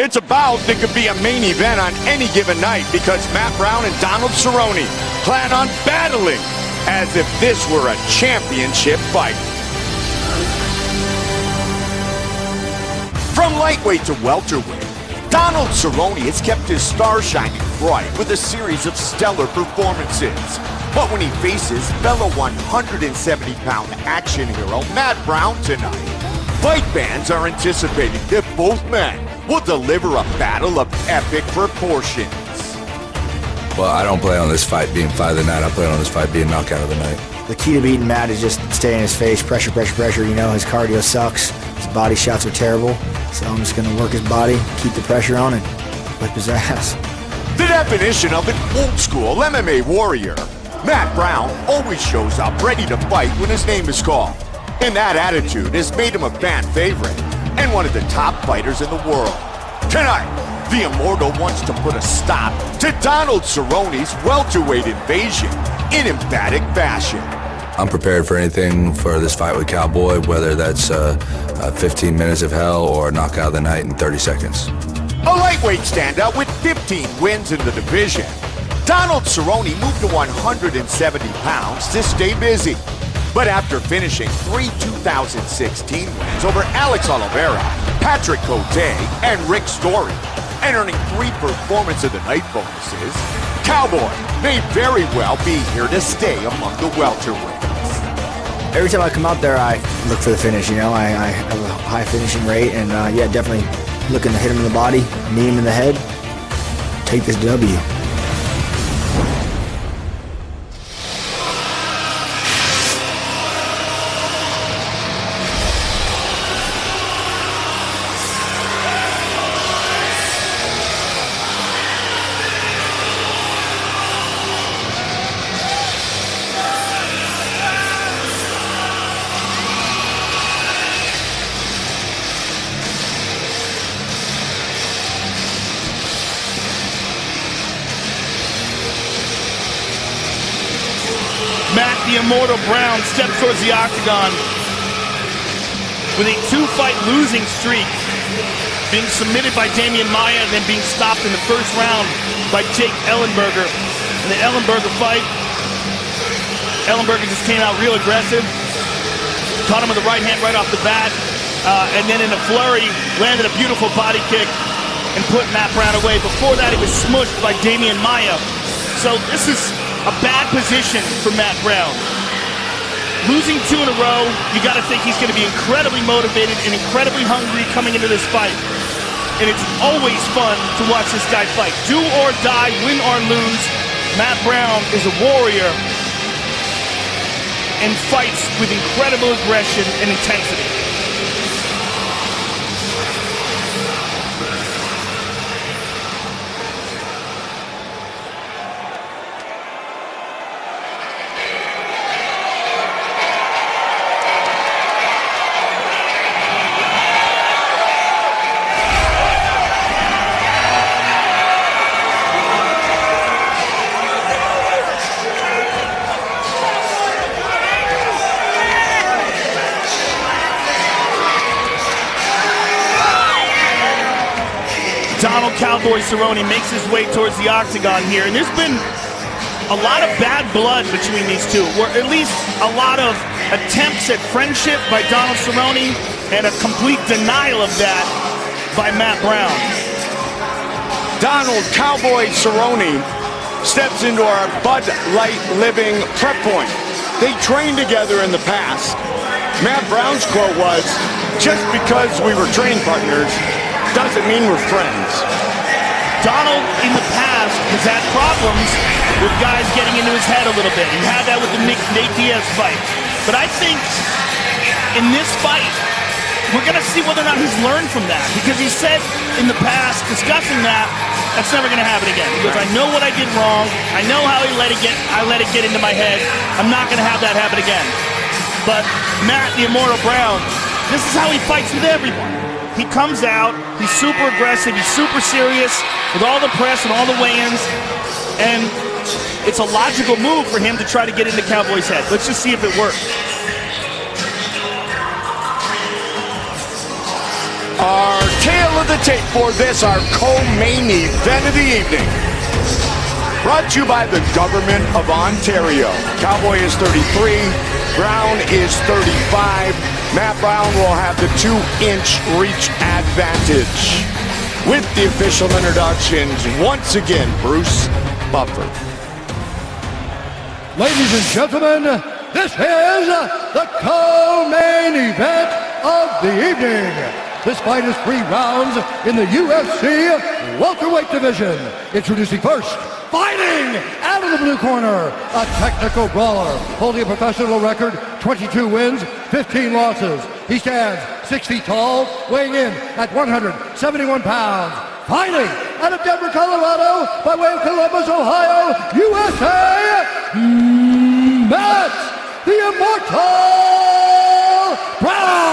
It's a bout that could be a main event on any given night because Matt Brown and Donald Cerrone plan on battling as if this were a championship fight. From lightweight to welterweight, Donald Cerrone has kept his star shining bright with a series of stellar performances. But when he faces fellow 170-pound action hero Matt Brown tonight, fight fans are anticipating that both men will deliver a battle of epic proportions. Well, I don't plan on this fight being fight of the night. I plan on this fight being knockout of the night. The key to beating Matt is just stay in his face, pressure, pressure, pressure. You know, his cardio sucks. His body shots are terrible. So I'm just going to work his body, keep the pressure on, and whip his ass. The definition of an old-school MMA warrior, Matt Brown always shows up ready to fight when his name is called. And that attitude has made him a fan favorite and one of the top fighters in the world. Tonight, the Immortal wants to put a stop to Donald Cerrone's welterweight invasion in emphatic fashion. I'm prepared for anything for this fight with Cowboy, whether that's 15 minutes of hell or a knockout of the night in 30 seconds. A lightweight standout with 15 wins in the division, Donald Cerrone moved to 170 pounds to stay busy. But after finishing 3 2016 wins over Alex Oliveira, Patrick Cote, and Rick Story, and earning 3 Performance of the Night bonuses, Cowboy may very well be here to stay among the welterweights. Every time I come out there, I look for the finish, you know. I have a high finishing rate, and yeah, definitely looking to hit him in the body, knee him in the head, take this W. Matt the Immortal Brown steps towards the octagon with a 2-fight losing streak, being submitted by Damian Maia and then being stopped in the first round by Jake Ellenberger. In the Ellenberger fight, Ellenberger just came out real aggressive, caught him with the right hand right off the bat, and then in a flurry landed a beautiful body kick and put Matt Brown away. Before that, he was smushed by Damian Maia. So this is a bad position for Matt Brown. Losing 2 in a row, you got to think he's going to be incredibly motivated and incredibly hungry coming into this fight. And it's always fun to watch this guy fight. Do or die, win or lose, Matt Brown is a warrior and fights with incredible aggression and intensity. Donald Cowboy Cerrone makes his way towards the octagon here, and there's been a lot of bad blood between these two, or at least a lot of attempts at friendship by Donald Cerrone and a complete denial of that by Matt Brown. Donald Cowboy Cerrone steps into our Bud Light Living prep point. They trained together in the past. Matt Brown's quote was, "Just because we were training partners doesn't mean we're friends." Donald, in the past, has had problems with guys getting into his head a little bit. He had that with the Nate Diaz fight. But I think in this fight, we're going to see whether or not he's learned from that. Because he said in the past, discussing that, that's never going to happen again. He goes, I know what I did wrong. I know how I let it get into my head. I'm not going to have that happen again. But Matt, the Immortal Brown, this is how he fights with everyone. He comes out, he's super aggressive, he's super serious with all the press and all the weigh-ins, and it's a logical move for him to try to get into Cowboy's head. Let's just see if it works. Our tail of the tape for this, our co-main event of the evening. Brought to you by the Government of Ontario. Cowboy is 33, Brown is 35. Matt Brown will have the 2-inch reach advantage. With the official introductions, once again, Bruce Buffer. Ladies and gentlemen, this is the co-main event of the evening. This fight is 3 rounds in the UFC welterweight division. Introducing first, fighting out of the blue corner, a technical brawler, holding a professional record, 22 wins, 15 losses. He stands 6 feet tall, weighing in at 171 pounds. Fighting out of Denver, Colorado, by way of Columbus, Ohio, USA, Matt the Immortal Brown.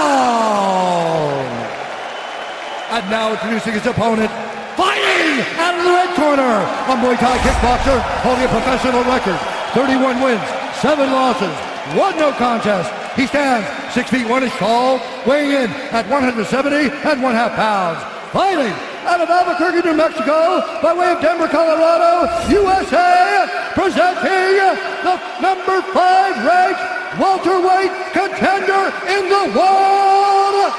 And now introducing his opponent, fighting out of the red corner, a Muay Thai kickboxer holding a professional record, 31 wins, 7 losses, 1 no contest. He stands 6 feet 1 inch tall, weighing in at 170.5 pounds. Fighting out of Albuquerque, New Mexico, by way of Denver, Colorado, USA, presenting the number 5 ranked welterweight contender in the world,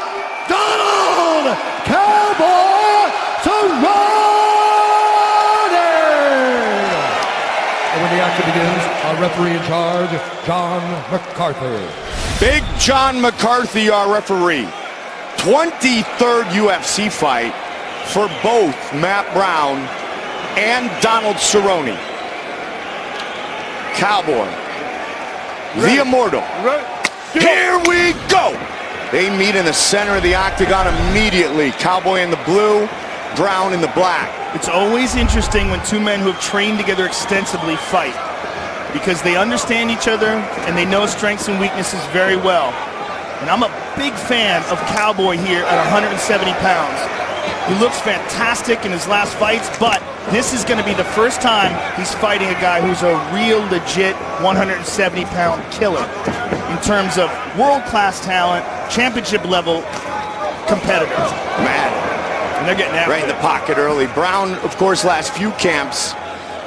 Donald Cowboy Cerrone! And when the action begins, our referee in charge, John McCarthy. Big John McCarthy, our referee. 23rd UFC fight for both Matt Brown and Donald Cerrone. Cowboy, the Immortal. Here we go! They meet in the center of the octagon immediately. Cowboy in the blue, Brown in the black. It's always interesting when 2 men who have trained together extensively fight, because they understand each other and they know strengths and weaknesses very well. And I'm a big fan of Cowboy here at 170 pounds. He looks fantastic in his last fights, but this is going to be the first time he's fighting a guy who's a real legit 170-pound killer in terms of world-class talent, championship-level competitors. Man, And they're getting after right in the pocket early. Brown, of course, last few camps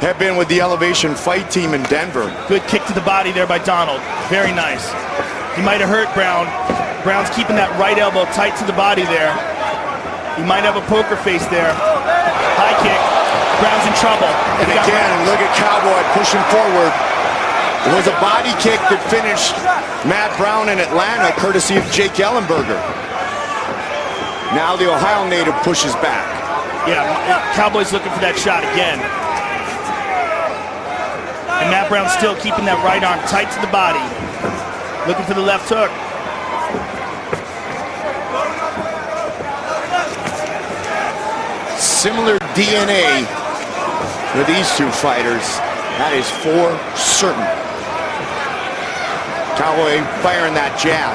have been with the Elevation Fight Team in Denver. Good kick to the body there by Donald. Very nice. He might have hurt Brown. Brown's keeping that right elbow tight to the body there. He might have a poker face there. High kick. Brown's in trouble. And again, look at Cowboy pushing forward. It was a body kick that finished Matt Brown in Atlanta, courtesy of Jake Ellenberger. Now the Ohio native pushes back. Yeah, Cowboy's looking for that shot again. And Matt Brown still keeping that right arm tight to the body. Looking for the left hook. Similar DNA for these 2 fighters. That is for certain. Cowboy firing that jab.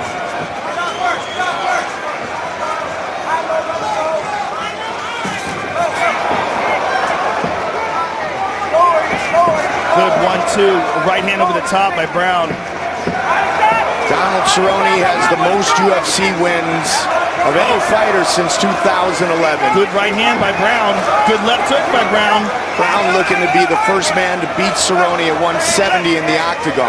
Good 1-2. Right hand over the top by Brown. Donald Cerrone has the most UFC wins of any fighter since 2011. Good right hand by Brown. Good left hook by Brown. Brown looking to be the first man to beat Cerrone at 170 in the octagon.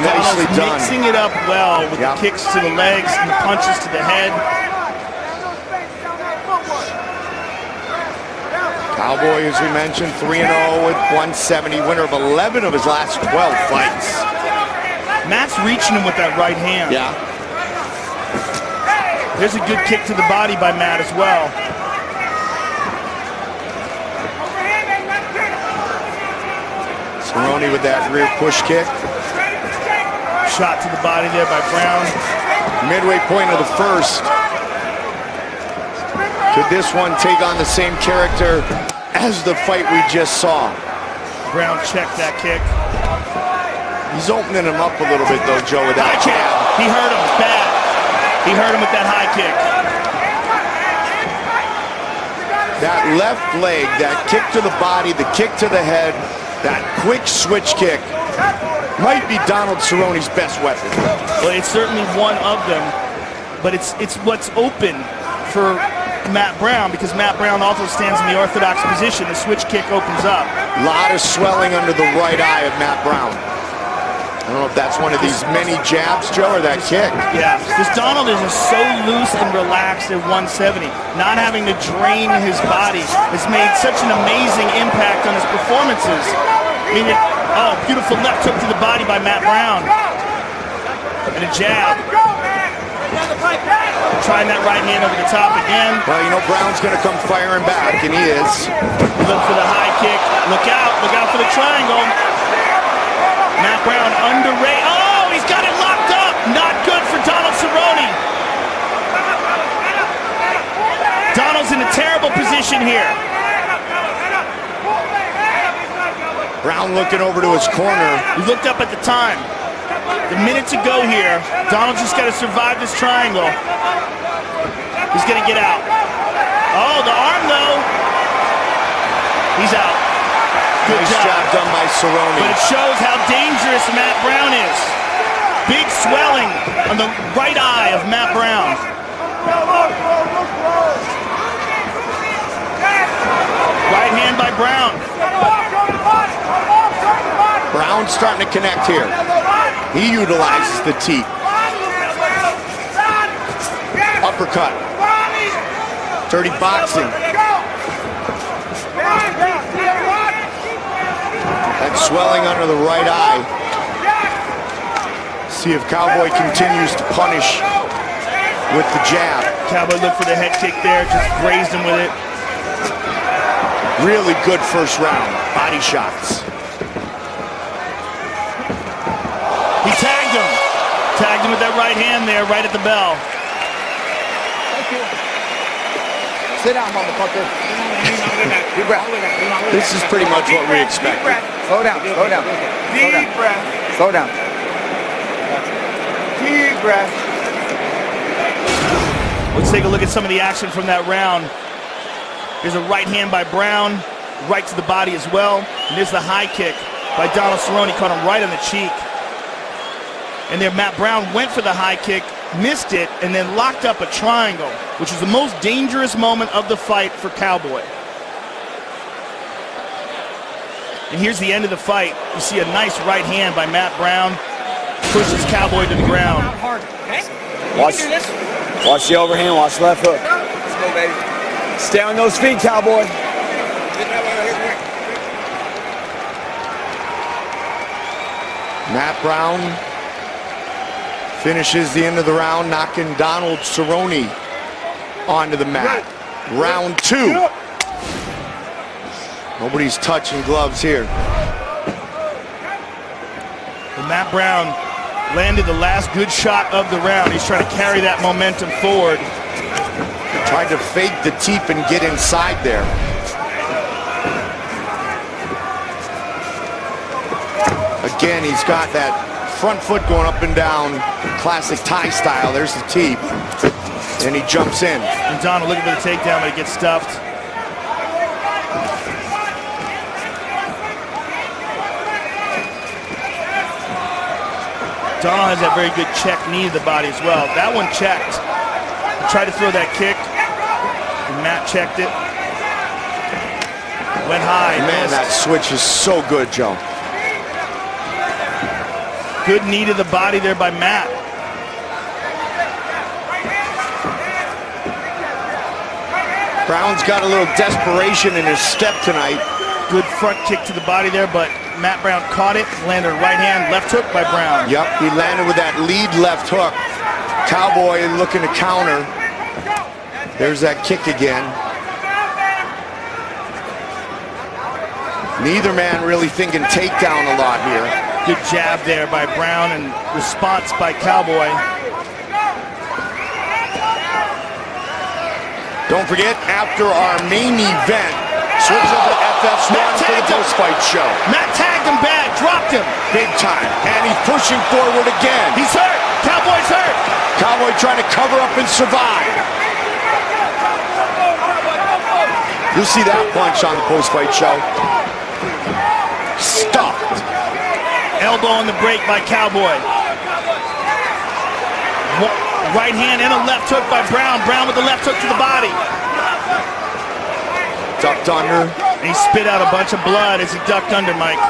Nicely Donald's done. mixing it up well with the kicks to the legs and the punches to the head. Cowboy, as we mentioned, 3-0 with 170, winner of 11 of his last 12 fights. Matt's reaching him with that right hand. Yeah. There's a good kick to the body by Matt as well. Cerrone with that rear push kick. Shot to the body there by Brown. Midway point of the first. Could this one take on the same character as the fight we just saw? Brown checked that kick. He's opening him up a little bit though, Joe, with that High kick. jab. He hurt him bad. He hurt him with that high kick. That left leg, that kick to the body, the kick to the head, that quick switch kick might be Donald Cerrone's best weapon. Well, it's certainly one of them. but it's what's open for Matt Brown, because Matt Brown also stands in the orthodox position. The switch kick opens up. A lot of swelling under the right eye of Matt Brown. I don't know if that's one of these many jabs, Joe, or that kick. Yeah, this Donald is just so loose and relaxed at 170. Not having to drain his body has made such an amazing impact on his performances. I mean, beautiful left hook to the body by Matt Brown. And a jab. Trying that right hand over the top again. Well, you know, Brown's going to come firing back, and he is. Look for the high kick. Look out for the triangle. Matt Brown underrated. Oh, he's got it locked up. Not good for Donald Cerrone. Donald's in a terrible position here. Brown looking over to his corner. He looked up at the time. The minute to go here. Donald's just got to survive this triangle. He's going to get out. Oh, the arm, though. He's out. Good Nice job done by Cerrone. But it shows how dangerous Matt Brown is. Big swelling on the right eye of Matt Brown. Right hand by Brown. Brown's starting to connect here. He utilizes the teep. Uppercut. Dirty boxing. That swelling under the right eye. See if Cowboy continues to punish with the jab. Cowboy looked for the head kick there, just grazed him with it. Really good first round. Body shots. He tagged him. Tagged him with that right hand there, right at the bell. Sit down, motherfucker. Deep breath. This is pretty much what we expected. Slow down, slow down. Deep breath. Slow down. Deep breath. Let's take a look at some of the action from that round. There's a right hand by Brown, right to the body as well. And there's the high kick by Donald Cerrone, caught him right on the cheek. And there Matt Brown went for the high kick, missed it, and then locked up a triangle, which was the most dangerous moment of the fight for Cowboy. And here's the end of the fight. You see a nice right hand by Matt Brown. Pushes Cowboy to the ground. Watch the overhand, watch the left hook. Let's go, baby. Stay on those feet, Cowboy. Matt Brown finishes the end of the round, knocking Donald Cerrone onto the mat. Round two. Nobody's touching gloves here. Well, Matt Brown landed the last good shot of the round. He's trying to carry that momentum forward. Tried to fake the teep and get inside there. Again, he's got that front foot going up and down, classic Thai style. There's the teep, and he jumps in. And Donald looking for the takedown, but it gets stuffed. Donald has that very good check knee to the body as well. That one checked. He tried to throw that kick, and Matt checked it. Went high. Man, missed. that switch is so good, Joe. Good knee to the body there by Matt. Brown's got a little desperation in his step tonight. Good front kick to the body there, but Matt Brown caught it, landed a right hand, left hook by Brown. Yep, he landed with that lead left hook. Cowboy looking to counter. There's that kick again. Neither man really thinking takedown a lot here. Good jab there by Brown and response by Cowboy. Don't forget, after our main event, switch over to FS1 for the post-fight show. Matt tagged him bad, dropped him. Big time, and he's pushing forward again. He's hurt. Cowboy's hurt. Cowboy trying to cover up and survive. You'll see that punch on the post-fight show. Stopped. Elbow on the break by Cowboy. Right hand and a left hook by Brown. Brown with the left hook to the body. Ducked under. And he spit out a bunch of blood as he ducked under, Mike.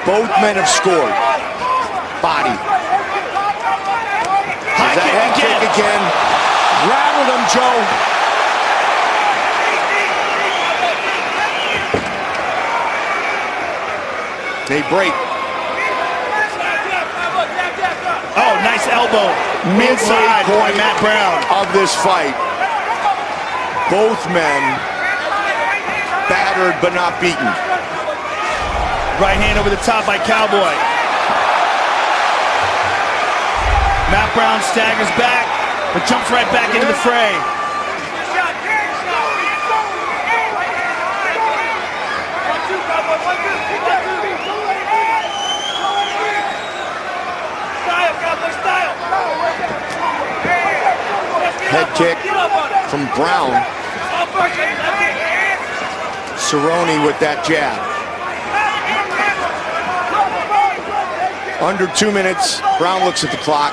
Both men have scored. Body. High Is that head kick kick again? Rattled him, Joe. They break. Oh, nice elbow. Inside by Matt Brown. Of this fight. Both men battered but not beaten. Right hand over the top by Cowboy. Matt Brown staggers back, but jumps right back into the fray. Head kick from Brown. Cerrone with that jab. Under 2 minutes. Brown looks at the clock.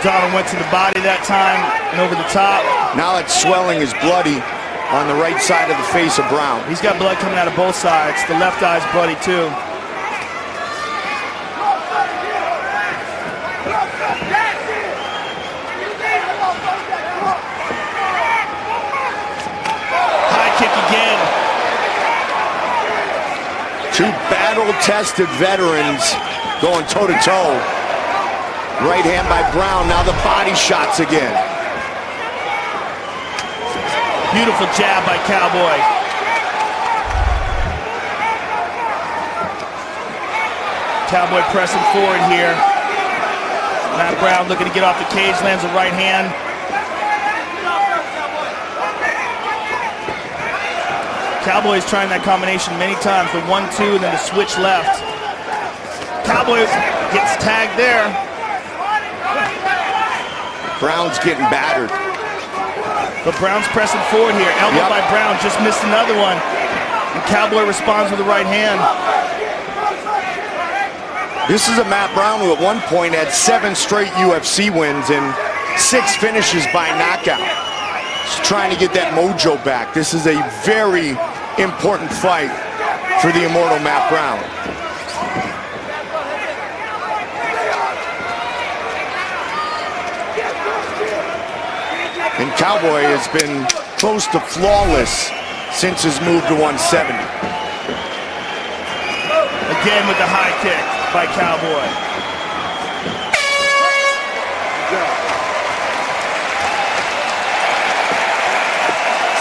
Donald went to the body that time and over the top. Now that swelling is bloody on the right side of the face of Brown. He's got blood coming out of both sides. The left eye's bloody too. High kick again. Two battle-tested veterans going toe-to-toe. Right hand by Brown, now the body shots again. Beautiful jab by Cowboy. Cowboy pressing forward here. Matt Brown looking to get off the cage, lands a right hand. Cowboy's trying that combination many times, the 1-2 and then the switch left. Cowboy gets tagged there. Brown's getting battered. But Brown's pressing forward here. Elbow by Brown, just missed another one. And Cowboy responds with the right hand. This is a Matt Brown who at one point had 7 straight UFC wins and 6 finishes by knockout. He's trying to get that mojo back. This is a very important fight for the immortal Matt Brown. And Cowboy has been close to flawless since his move to 170. Again with the high kick by Cowboy.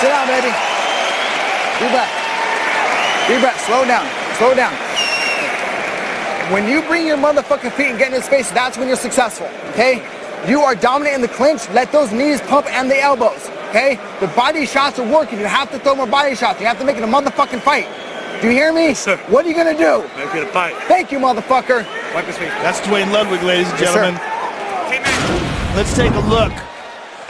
Sit down, baby. Deep breath. Deep breath. Slow down. Slow down. When you bring your motherfucking feet and get in his face, that's when you're successful, okay? You are dominant in the clinch. Let those knees pump and the elbows, okay? The body shots are working. You have to throw more body shots. You have to make it a motherfucking fight. Do you hear me? Yes, sir. What are you gonna do? Make it a fight. Thank you, motherfucker. Wipe his face. That's Dwayne Ludwig, ladies and Yes, sir. gentlemen. Let's take a look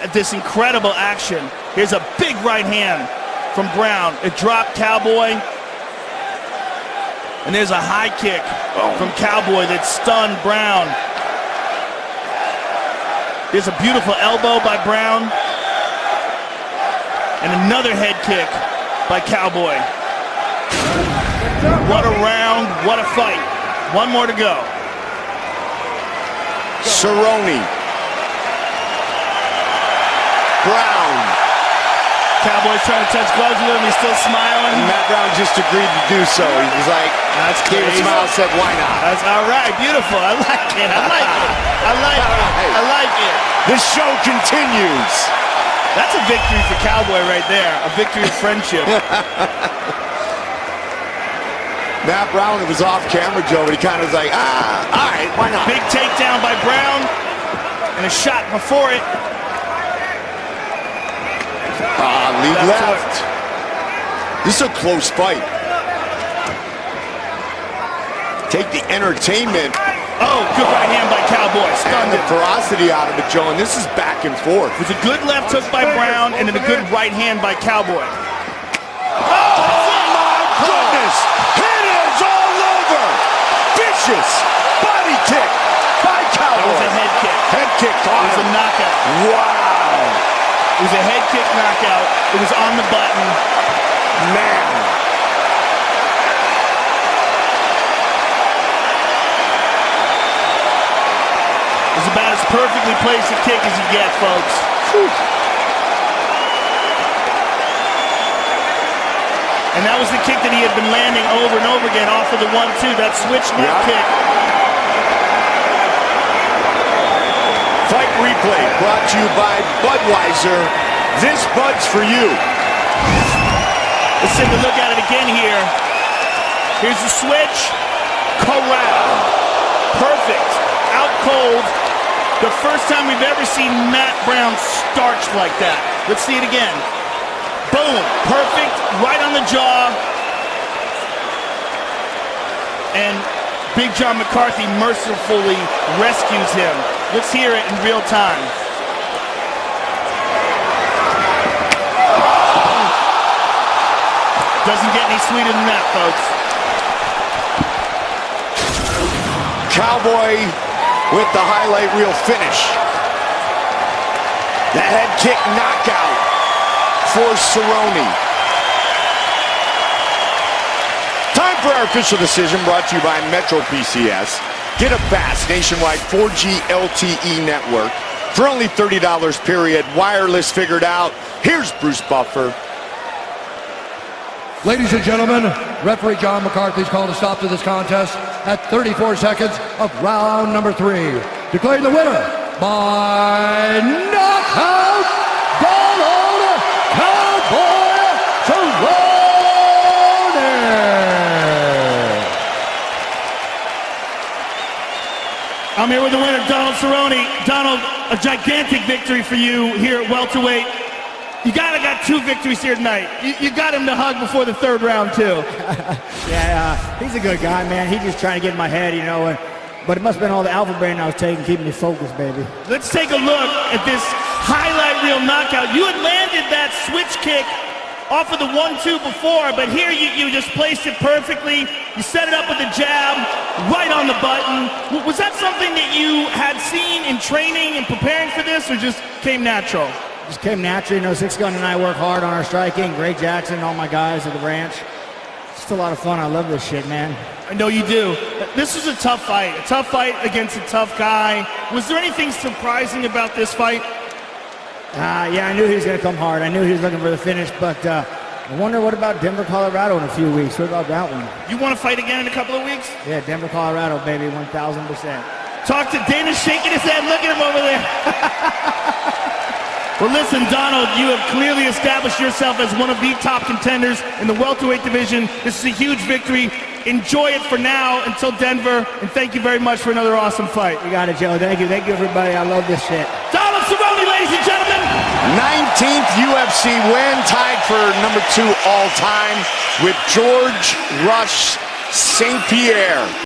at this incredible action. Here's a big right hand from Brown. It dropped Cowboy. And there's a high kick from Cowboy that stunned Brown. There's a beautiful elbow by Brown. And another head kick by Cowboy. What a round, what a fight. One more to go. Cerrone. Brown. Cowboy's trying to touch gloves with him. He's still smiling. And Matt Brown just agreed to do so. He was like, That's gave a crazy. smile, said, why not? That's all right. Beautiful. I like it. I like it. I like it. I like it. The show continues. That's a victory for Cowboy right there. A victory of friendship. Matt Brown, it was off camera, Joe, but he kind of was like, all right, why not? Big takedown by Brown. And a shot before it. Lead left. This is a close fight. Take the entertainment Oh, good right hand by Cowboy. and Stunned the it. ferocity out of it, Joe, and this is back and forth. It was a good left hook by Brown and then a good right hand by Cowboy. Oh, my goodness! Hit vicious body kick by Cowboy. That was a head kick. Head kick It on was a him. knockout. Wow. It was a head kick knockout. It was on the button. Man. It was about as perfectly placed a kick as you get, folks. Whew. And that was the kick that he had been landing over and over again off of the 1-2, that switch neck kick. Fight replay brought to you by Budweiser. This Bud's for you. Let's take a look at it again here. Here's the switch. Corral. Perfect. Out cold. The first time we've ever seen Matt Brown starched like that. Let's see it again. Boom. Perfect. Right on the jaw. And Big John McCarthy mercifully rescues him. Let's hear it in real time. Doesn't get any sweeter than that, folks. Cowboy with the highlight reel finish. The head kick knockout for Cerrone. Time for our official decision brought to you by Metro PCS. Get a fast nationwide 4G LTE network for only $30 period. Wireless figured out. Here's Bruce Buffer. Ladies and gentlemen, referee John McCarthy's called a stop to this contest at 34 seconds of round number 3. Declaring the winner by knockout, Donald Cowboy Cerrone. I'm here with the winner, Donald Cerrone. Donald, a gigantic victory for you here at welterweight. You got 2 victories here tonight. You got him to hug before the 3rd round, too. Yeah, he's a good guy, man. He's just trying to get in my head, you know. But it must have been all the alpha brain I was taking, keeping me focused, baby. Let's take a look at this highlight reel knockout. You had landed that switch kick off of the 1-2 before, but here you just placed it perfectly. You set it up with a jab, right on the button. Was that something that you had seen in training and preparing for this, or just came natural? Just came naturally. You know, Six Gun and I work hard on our striking. Ray Jackson, all my guys at the ranch. It's just a lot of fun. I love this shit, man. I know you do. This was a tough fight against a tough guy. Was there anything surprising about this fight? Yeah, I knew he was going to come hard. I knew he was looking for the finish, but I wonder what about Denver, Colorado in a few weeks. What about that one? You want to fight again in a couple of weeks? Yeah, Denver, Colorado, baby, 1,000%. Talk to Dana shaking his head. Look at him over there. Well, listen, Donald, you have clearly established yourself as one of the top contenders in the welterweight division. This is a huge victory. Enjoy it for now until Denver, and thank you very much for another awesome fight. You got it, Joe. Thank you, everybody. I love this shit. Donald Cerrone, ladies and gentlemen. 19th UFC win, tied for number 2 all time with George Rush St. Pierre.